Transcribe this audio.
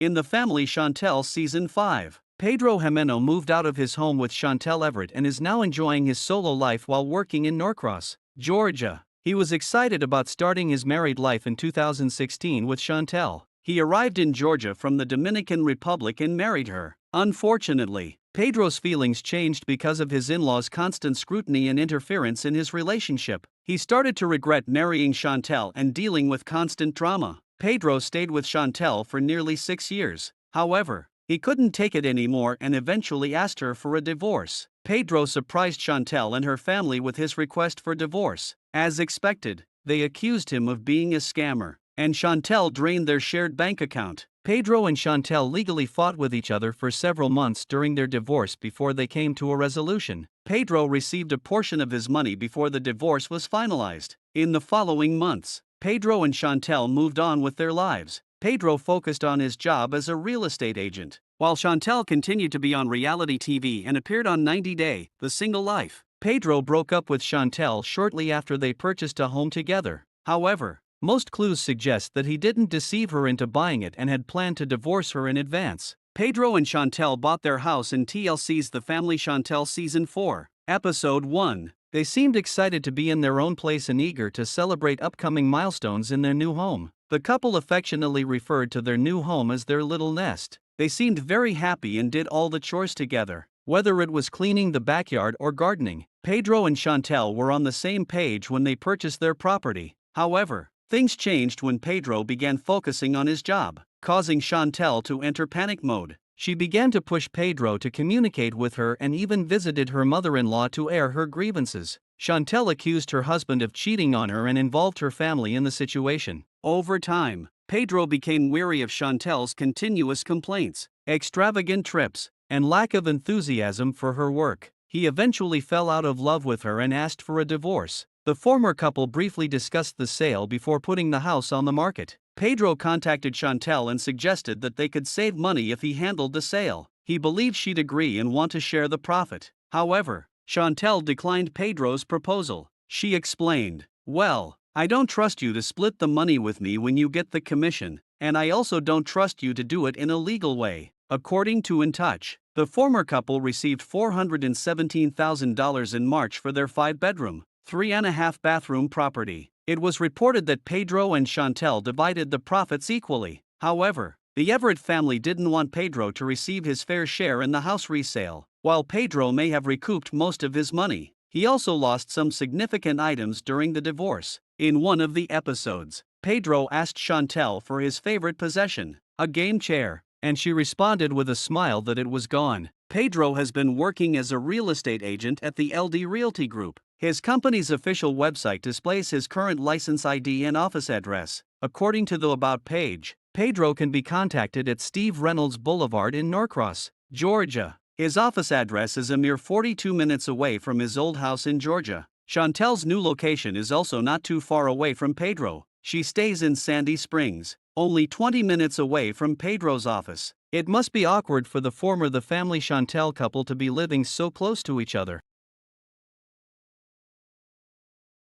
In the Family Chantel Season 5, Pedro Jimeno moved out of his home with Chantel Everett and is now enjoying his solo life while working in Norcross, Georgia. He was excited about starting his married life in 2016 with Chantel. He arrived in Georgia from the Dominican Republic and married her. Unfortunately, Pedro's feelings changed because of his in-laws' constant scrutiny and interference in his relationship. He started to regret marrying Chantel and dealing with constant drama. Pedro stayed with Chantel for nearly 6 years. However, he couldn't take it anymore and eventually asked her for a divorce. Pedro surprised Chantel and her family with his request for divorce. As expected, they accused him of being a scammer, and Chantel drained their shared bank account. Pedro and Chantel legally fought with each other for several months during their divorce before they came to a resolution. Pedro received a portion of his money before the divorce was finalized. In the following months, Pedro and Chantel moved on with their lives. Pedro focused on his job as a real estate agent, while Chantel continued to be on reality TV and appeared on 90 Day, The Single Life. Pedro broke up with Chantel shortly after they purchased a home together. However, most clues suggest that he didn't deceive her into buying it and had planned to divorce her in advance. Pedro and Chantel bought their house in TLC's The Family Chantel Season 4, Episode 1. They seemed excited to be in their own place and eager to celebrate upcoming milestones in their new home. The couple affectionately referred to their new home as their little nest. They seemed very happy and did all the chores together. Whether it was cleaning the backyard or gardening, Pedro and Chantel were on the same page when they purchased their property. However, things changed when Pedro began focusing on his job, causing Chantel to enter panic mode. She began to push Pedro to communicate with her and even visited her mother-in-law to air her grievances. Chantel accused her husband of cheating on her and involved her family in the situation. Over time, Pedro became weary of Chantel's continuous complaints, extravagant trips, and lack of enthusiasm for her work. He eventually fell out of love with her and asked for a divorce. The former couple briefly discussed the sale before putting the house on the market. Pedro contacted Chantel and suggested that they could save money if he handled the sale. He believed she'd agree and want to share the profit. However, Chantel declined Pedro's proposal. She explained, "Well, I don't trust you to split the money with me when you get the commission, and I also don't trust you to do it in a legal way." According to In Touch, the former couple received $417,000 in March for their 5-bedroom, 3.5-bathroom property. It was reported that Pedro and Chantel divided the profits equally. However, the Everett family didn't want Pedro to receive his fair share in the house resale. While Pedro may have recouped most of his money, he also lost some significant items during the divorce. In one of the episodes, Pedro asked Chantel for his favorite possession, a game chair, and she responded with a smile that it was gone. Pedro has been working as a real estate agent at the LD Realty Group. His company's official website displays his current license ID and office address. According to the About page, Pedro can be contacted at Steve Reynolds Boulevard in Norcross, Georgia. His office address is a mere 42 minutes away from his old house in Georgia. Chantel's new location is also not too far away from Pedro. She stays in Sandy Springs, only 20 minutes away from Pedro's office. It must be awkward for the Family Chantel couple to be living so close to each other.